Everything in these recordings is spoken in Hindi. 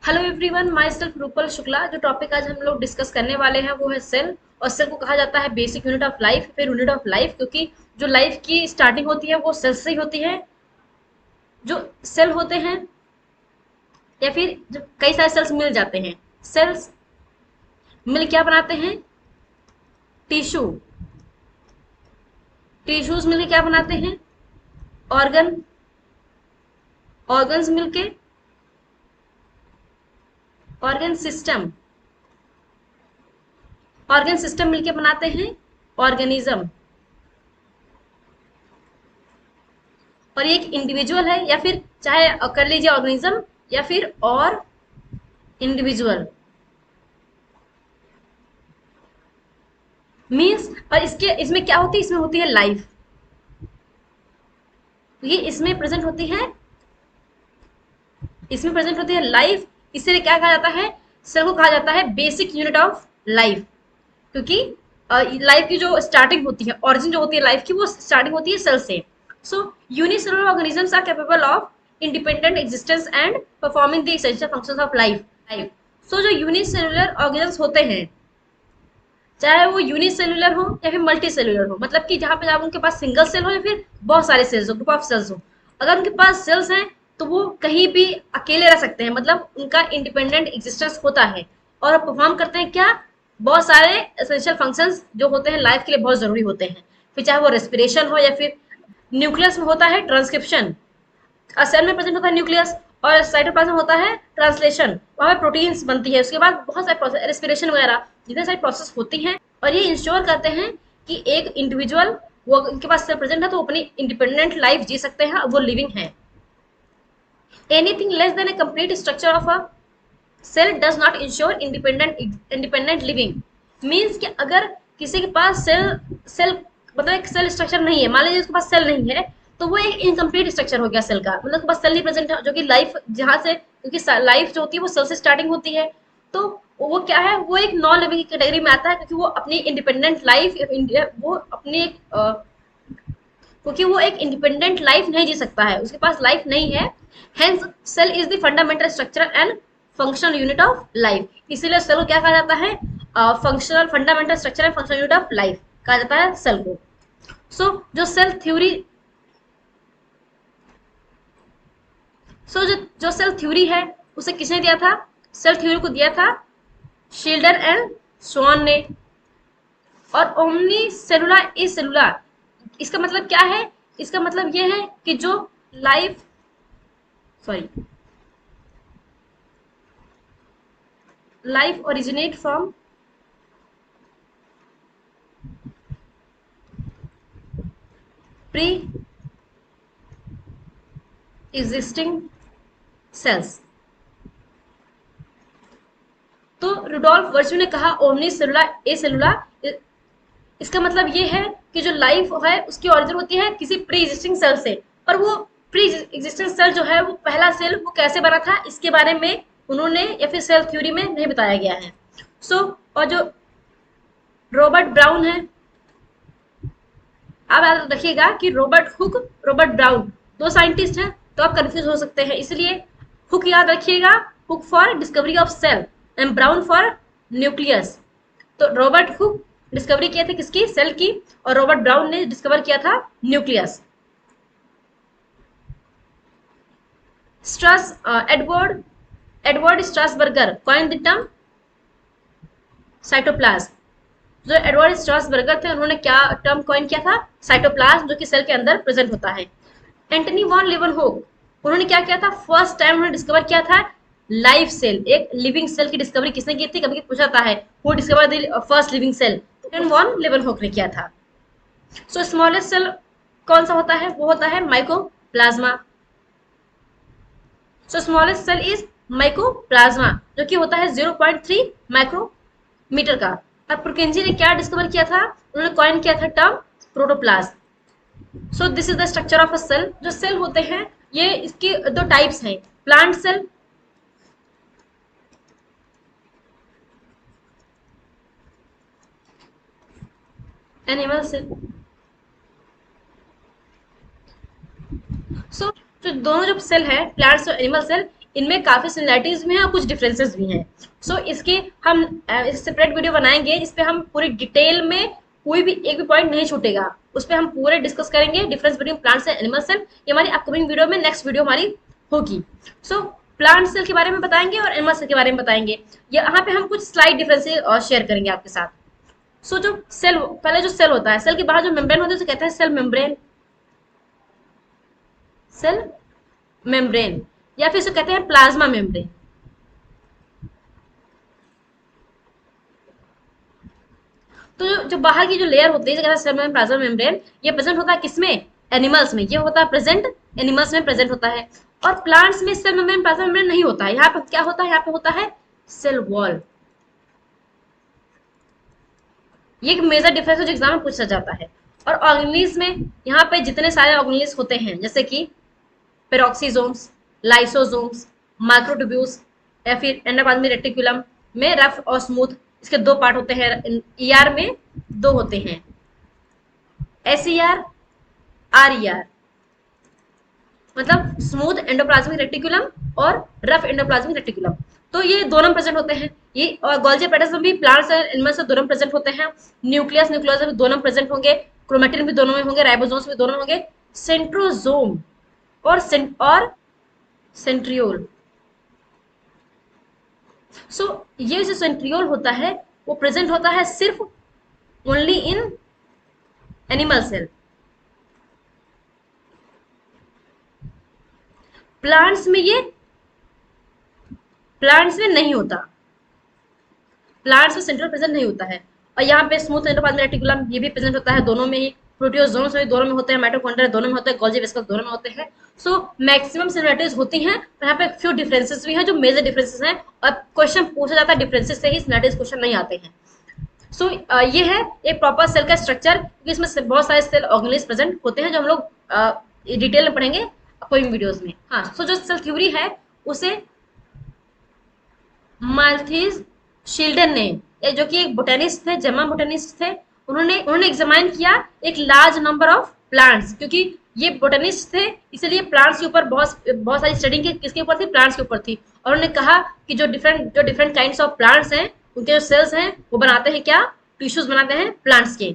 Hello everyone, my self Rupal Shukla. जो टॉपिक आज हम लोग डिस्कस करने वाले हैं वो है सेल। और सेल को कहा जाता है बेसिक यूनिट ऑफ लाइफ, फिर यूनिट ऑफ लाइफ, क्योंकि जो लाइफ की स्टार्टिंग होती है वो सेल से ही होती है। जो सेल होते हैं या फिर जो कई सारे सेल्स मिल जाते हैं, सेल्स मिल क्या बनाते हैं? टिश्यू। टिश्यूज मिलके क्या बनाते हैं? ऑर्गन। ऑर्गन्स मिलके ऑर्गन सिस्टम। ऑर्गन सिस्टम मिलके बनाते हैं ऑर्गेनिज्म। और ये एक इंडिविजुअल है, या फिर चाहे कर लीजिए ऑर्गेनिज्म या फिर और इंडिविजुअल मीन्स। और इसके इसमें क्या होती है? इसमें होती है लाइफ। ये इसमें प्रेजेंट होती है लाइफ। इसीलिए क्या कहा जाता है? सेल को कहा जाता है बेसिक यूनिट ऑफ लाइफ, क्योंकि लाइफ की जो स्टार्टिंग होती है, ऑरिजिन जो होती है लाइफ की, वो स्टार्टिंग होती है सेल से। So unicellular organisms are capable of independent existence and performing the essential functions of life. So जो यूनिसेलुलर ऑर्गेनिजम्स होते हैं, चाहे वो यूनिसेलुलर हो या फिर मल्टी सेलुलर हो, मतलब कि जहां पे जब उनके पास सिंगल सेल हो या फिर बहुत सारे सेल्स हो, ग्रुप ऑफ सेल्स हो, अगर उनके पास सेल्स हैं तो वो कहीं भी अकेले रह सकते हैं, मतलब उनका इंडिपेंडेंट एग्जिस्टेंस होता है। और परफॉर्म करते हैं क्या? बहुत सारे एसेंशियल फंक्शंस जो होते हैं लाइफ के लिए बहुत जरूरी होते हैं। फिर चाहे वो रेस्पिरेशन हो या फिर न्यूक्लियस में होता है ट्रांसक्रिप्शन। सेल में प्रेजेंट होता है न्यूक्लियस, और साइटोप्लाज्म होता है ट्रांसलेशन, वहां पे प्रोटीन्स बनती है। उसके बाद बहुत सारे प्रोसेस, रेस्पिरेशन वगैरह जितने सारी प्रोसेस होती हैं, और ये इंश्योर करते हैं कि एक इंडिविजुअल, वो उनके पास सेल प्रेजेंट है तो वो अपनी इंडिपेंडेंट लाइफ जी सकते हैं, वो लिविंग है। Anything less than a complete structure of a cell does not ensure independent living. Means कि अगर किसी के पास सेल सेल मतलब एक सेल स्ट्रक्चर नहीं है, मान लीजिए उसके पास सेल नहीं है, तो वो एक इनकम्प्लीट स्ट्रक्चर हो गया सेल का, मतलब उसके पास सेल नहीं प्रेजेंट है, जो कि लाइफ जहां से, क्योंकि लाइफ जो होती है वो सेल से स्टार्टिंग होती है, तो वो क्या है? वो एक नॉन लिविंग की कैटेगरी में आता है, क्योंकि वो अपनी इंडिपेंडेंट लाइफ, वो अपनी क्योंकि वो एक इंडिपेंडेंट लाइफ नहीं जी सकता है, उसके पास लाइफ नहीं है। Hence cell is the fundamental structure and functional unit of life. इसीलिए सेल को क्या कहा जाता है? Functional fundamental structure and functional unit of life कहा जाता है सेल को। सो जो सेल थ्योरी जो सेल थ्योरी है, उसे किसने दिया था? सेल थ्योरी को दिया था शील्डर एंड स्वान ने। और ओमनी सेलुलर इज सेलुलर, इसका मतलब क्या है? इसका मतलब ये है कि जो life, sorry, life originate from pre existing cells. तो रुडोल्फ वर्च्यू ने कहा ओमनी सेलुलर ए सेलुलर, इसका मतलब ये है कि जो लाइफ है उसकी ऑरिजिन होती है किसी प्री एग्जिस्टिंग सेल से। और वो प्री एग्जिस्टिंग सेल जो है, वो पहला सेल वो कैसे बना था, इसके बारे में उन्होंने या फिर सेल थ्योरी में नहीं बताया गया है। और जो रॉबर्ट ब्राउन है, आप याद रखिएगा कि रॉबर्ट हुक, रॉबर्ट ब्राउन, दो साइंटिस्ट हैं, तो आप कंफ्यूज हो सकते हैं, इसलिए हुक याद रखिएगा, Hooke for discovery of cell and Brown for nucleus. तो रॉबर्ट हुक डिस्कवरी किए थे किसकी? सेल की। और रॉबर्ट ब्राउन ने डिस्कवर किया था nucleus. स्ट्रास Edward Edward Strasburger coined the term cytoplasm. जो एडवर्ड स्ट्रासबर्गर थे, उन्होंने क्या टर्म कॉइन किया था? साइटोप्लाज्म, जो कि सेल के अंदर प्रेजेंट होता है। एंटनी वॉन लिवनहोक, उन्होंने क्या किया था? फर्स्ट टाइम उन्होंने डिस्कवर किया था लाइव सेल, एक लिविंग सेल की डिस्कवरी किसने की थी? कभी पूछा था है who discover the first living cell? Von Leeuwenhoek ने किया था। सो स्मॉलेस्ट सेल कौन सा होता है? वो होता है mycoplasma. So smallest cell is mycoplasma, जो कि होता है 0.3 माइक्रोमीटर का। और पुरकिंजी ने क्या डिस्कवर किया था? उन्होंने कॉइन किया था term protoplasm. So this is the structure of a cell. जो सेल होते हैं, ये इसकी दो टाइप्स हैं, plant cell, animal cell. So जो दोनों जो सेल है, प्लांट्स और एनिमल सेल, इनमें काफी सिमिलरिटीज भी हैं और कुछ डिफरेंसेस भी हैं। सो इसकी हम सेपरेट वीडियो बनाएंगे, इस पे हम पूरी डिटेल में कोई भी एक भी पॉइंट नहीं छूटेगा, उस पर हम पूरे डिस्कस करेंगे difference between plants and animal cell. ये हमारी अपकमिंग वीडियो में नेक्स्ट वीडियो हमारी होगी। सो प्लांट सेल के बारे में बताएंगे और एनिमल सेल के बारे में बताएंगे। यहाँ पे हम कुछ स्लाइड डिफरेंसेस और शेयर करेंगे आपके साथ। सो जो सेल, पहले जो सेल होता है, सेल के बाहर जो मेम्ब्रेन होता है उसे कहते हैं सेल मेम्ब्रेन, सेल मेम्ब्रेन, या फिर इसे कहते हैं प्लाज्मा मेम्ब्रेन। तो जो बाहर की जो लेयर होती है, जैसे सेल मेम्ब्रेन, प्लाज्मा मेम्ब्रेन, ये प्रेजेंट होता है किसमें? एनिमल्स में। ये होता है प्रेजेंट एनिमल्स में प्रेजेंट होता है। और प्लांट्स में सेल मेम्ब्रेन, प्लाज्मा मेम्ब्रेन नहीं होता है। यहाँ पे क्या होता है? यहाँ पे होता है सेल वॉल। ये एक मेजर डिफरेंस है जो एग्जाम में पूछा जाता है। और ऑर्गेनेल्स में यहाँ पे जितने सारे ऑर्गेनेल्स होते हैं, जैसे कि पेरोक्सीजोम्स, लाइसोसोम्स, माइक्रोट्यूब्यूल्स, या फिर एंडोप्लाज्मिक रेटिकुलम में रफ और स्मूथ, इसके दो पार्ट होते हैं। ईआर में दो होते हैं, एसईआर, आरईआर, मतलब स्मूथ एंडोप्लाज्मिक रेटिकुलम और रफ एंडोप्लाज्मिक रेटिकुलम। तो ये दोनों प्रेजेंट होते हैं। ये और गोल्जी एपेटाइटिस में भी प्लांट्स और एनिमल्स में दोनों प्रेजेंट होते हैं। न्यूक्लियस, न्यूक्लियस में दोनों प्रेजेंट होंगे। क्रोमेटिन भी दोनों में होंगे, राइबोसोम्स भी दोनों होंगे। सेंट्रोजोम और सेंट्रियोल। सो ये जो सेंट्रियोल होता है वो प्रेजेंट होता है सिर्फ only in animal cell. Plants में नहीं होता, प्लांट्स में सेंट्रियोल प्रेजेंट नहीं होता है। और यहाँ पे स्मूथ एंडोप्लाज्मिक रेटिकुलम ये भी प्रेजेंट होता है दोनों में ही। प्रोटियोजोम्स में दोनों में होते हैं, माइटोकॉन्ड्रिया दोनों में होते हैं, गोल्जी वेसिकल्स दोनों में होते हैं। सो मैक्सिमम सिमिलरिटीज होती हैं, पर यहाँ पे फ्यू डिफरेंसेस भी हैं जो मेजर डिफरेंसेस हैं। और क्वेश्चन पूछा जाता है डिफरेंसेस से ही, सिमिलरिटीज क्वेश्चन नहीं आते हैं। सो ये है एक प्रॉपर सेल का स्ट्रक्चर, क्योंकि इसमें बहुत सारे सेल ऑर्गेनेल्स प्रेजेंट होते हैं जो हम लोग डिटेल में पढ़ेंगे कोई वीडियोस में। हाँ, सो जो सेल थ्योरी है उसे माल्थीज शिल्डन ने, जो कि एक बोटेनिस्ट थे, जर्मन बोटेनिस्ट थे, उन्होंने एग्जामाइन किया एक लार्ज नंबर ऑफ प्लांट्स। क्योंकि ये बोटेनिस्ट थे इसलिए प्लांट्स के ऊपर बहुत सारी स्टडी किसके ऊपर थी? प्लांट्स के ऊपर थी। और उन्होंने कहा कि जो डिफरेंट काइंड्स ऑफ प्लांट्स हैं, उनके जो सेल्स हैं वो बनाते हैं क्या? टिश्यूज बनाते हैं प्लांट्स के।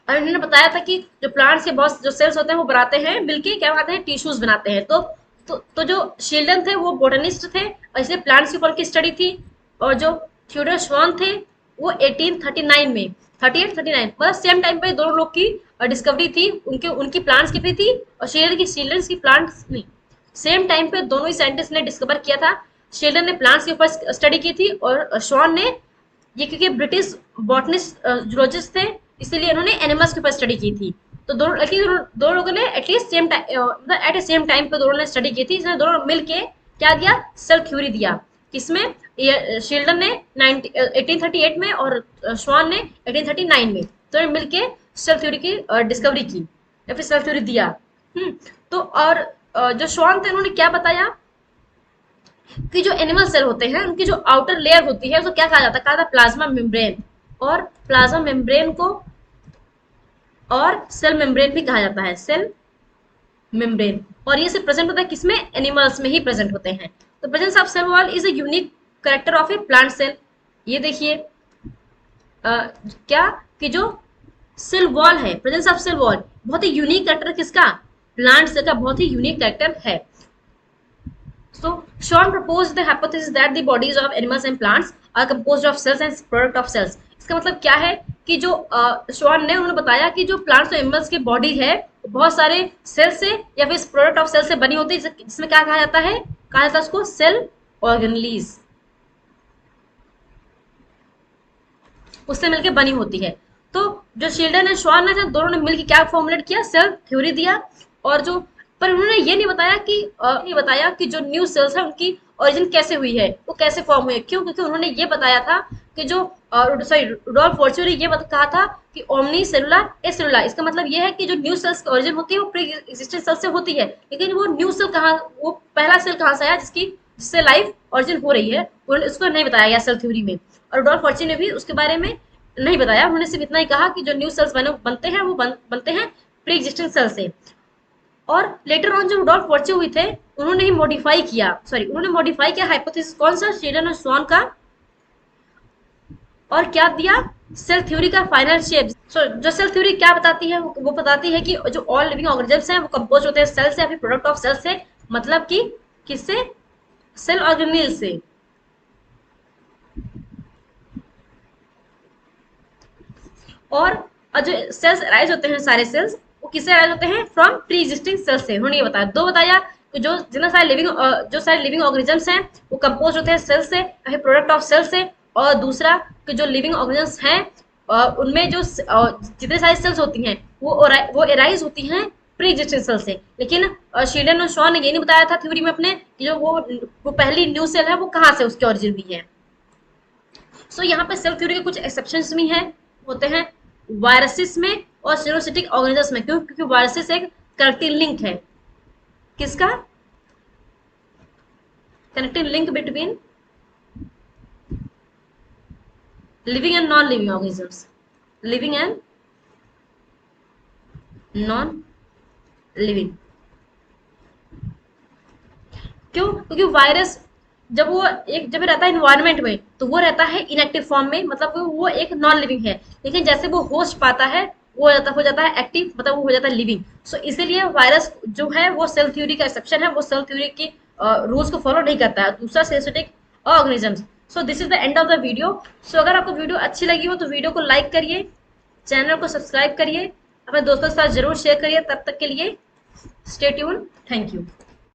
और उन्होंने बताया था कि जो प्लांट्स के बहुत जो सेल्स होते हैं वो बनाते हैं मिलके क्या बनाते हैं? टिश्यूज बनाते हैं। तो जो शिल्डन थे वो बोटनिस्ट थे और इसलिए प्लांट्स के ऊपर की स्टडी थी। और जो थियोडोर श्वान थे वो 1839 में, 38-39 मतलब सेम टाइम पे दोनों लोग की डिस्कवरी थी। उनकी प्लांट्स की भी थी और शिल्डन की प्लांट्स नहीं। सेम टाइम पे दोनों ही साइंटिस्ट ने डिस्कवर किया था। शिल्डन ने प्लांट्स के ऊपर स्टडी की थी और श्वान ने, ये क्योंकि ब्रिटिश बॉटनिस्ट जूलॉजिस्ट थे इसीलिए इन्होंने एनिमल्स के ऊपर स्टडी की थी। तो दोनों लोगों ने एटलीस्ट सेम टाइम, मतलब एट ए सेम टाइम पे दोनों ने स्टडी की थी। इसने दोनों मिलके क्या दिया? सेल थ्योरी दिया। किसमें? शिल्डन ने 1838 में और श्वान ने 1839 में, तो मिलके सेल थ्योरी की डिस्कवरी की या फिर सेल थ्योरी दिया। तो और जो श्वान थे उन्होंने क्या बताया कि जो एनिमल सेल होते हैं उनकी जो आउटर लेयर होती है उसको क्या कहा जाता है? कहा था प्लाज्मा मेम्ब्रेन। और प्लाज्मा मेम्ब्रेन को और सेल मेम्ब्रेन भी कहा जाता है, सेल मेम्ब्रेन। और ये सिर्फ प्रेजेंट होता है किसमें? एनिमल्स में ही प्रेजेंट होते हैं। तो presence of cell wall is a unique character of a plant cell. ये देखिए क्या कि जो सेल वॉल है, प्रेजेंस ऑफ सेल वॉल बहुत ही यूनिक कैरेक्टर किसका? प्लांट सेल का बहुत ही यूनिक कैरेक्टर है। So Sean proposed the hypothesis that the bodies of animals and plants are composed of cells and product of cells। इसका मतलब क्या है कि जो शॉन ने उन्होंने बताया कि जो प्लांट्स और एनिमल्स की बॉडी है बहुत सारे सेल से या फिर प्रोडक्ट ऑफ सेल से बनी होती है, जिसमें क्या कहा जाता है? कहा जाता है उसको सेल ऑर्गेनेल्स, उससे मिलकर बनी होती है। तो जो शिल्डन और शॉन ने दोनों ने मिलकर क्या फॉर्मुलेट किया? सेल थ्योरी दिया। और जो पर उन्होंने ये नहीं बताया कि जो न्यू सेल्स है उनकी ओरिजिन कैसे हुई है, वो कैसे फॉर्म हुए। क्यों? क्योंकि उन्होंने ये बताया था कि जो रुडोल्फ वॉर्च्यू ने ये कहा था कि ओमनी सेलुलर एसेलुलर। इसका मतलब ये है कि जो न्यू सेल्स की ओरिजिन होती है वो प्री एग्जिस्टेंट सेल से होती है, लेकिन वो न्यू सेल वो पहला सेल कहाँ से आया जिससे लाइफ ओरिजिन हो रही है, उसको नहीं बताया गया सेल थ्योरी में। और रुडोल्फ वॉर्च्यू ने भी उसके बारे में नहीं बताया। उन्होंने सिर्फ इतना ही कहा कि जो न्यू सेल्स बनते हैं वो बनते हैं प्री एग्जिस्टेंट सेल से। और लेटर ऑन जो रुडोल्फ वॉर्च्यू हुए थे उन्होंने ही मॉडिफाई किया, सॉरी उन्होंने मॉडिफाई किया हाइपोथेसिस कौन सा, शेल्डन और स्वान का, और क्या दिया, सेल थ्योरी का फाइनल शेप। सो जो सेल थ्योरी क्या बताती है, वो बताती है कि जो ऑल लिविंग ऑर्गेनिजम्स हैं वो कंपोज होते हैं सेल से या फिर प्रोडक्ट ऑफ सेल से, मतलब कि किससे, सेल ऑर्गेनिल से। और जो सेल्स अराइज होते हैं सारे सेल्स, वो किससे अराइज होते हैं, फ्रॉम प्री एग्जिस्टिंग सेल से। उन्होंने ये बताया, दो बताया कि जो जितना सारे लिविंग जो सारे लिविंग ऑर्गेनिजम्स हैं वो कंपोज होते हैं सेल से या फिर प्रोडक्ट ऑफ सेल से। और दूसरा कि जो लिविंग ऑर्गेनिजम्स हैं उनमें जो जितने सारी सेल्स होती हैं वो एराइज होती हैं प्री एग्जिस्टिंग सेल से। लेकिन शील्डन और शॉ ने ये नहीं बताया था थ्योरी में अपने कि जो वो पहली न्यू सेल है वो कहाँ से उसकी ऑरिजिन भी है। सो यहाँ पे सेल थ्योरी के कुछ एक्सेप्शंस भी हैं, होते हैं वायरसेस में और सिरोसिटिक ऑर्गेनिजम्स में। क्यों, क्योंकि वायरसेस एक कनेक्टिव लिंक है, किसका, connective link between living and non living organisms, living and non living. क्यों, क्योंकि वायरस जब रहता है इन्वायरमेंट में तो वो रहता है इनएक्टिव फॉर्म में, मतलब वो एक नॉन लिविंग है। लेकिन जैसे वो होस्ट पाता है वो हो जाता है एक्टिव, मतलब वो हो जाता है लिविंग। सो इसीलिए वायरस जो है वो सेल थ्योरी का एक्सेप्शन है, वो सेल थ्योरी की रूल्स को फॉलो नहीं करता है, दूसरा synthetic organisms. So this is the end of the video. So अगर आपको वीडियो अच्छी लगी हो तो वीडियो को लाइक करिए, चैनल को सब्सक्राइब करिए, अपने दोस्तों के साथ जरूर शेयर करिए। तब तक के लिए स्टे ट्यून, थैंक यू।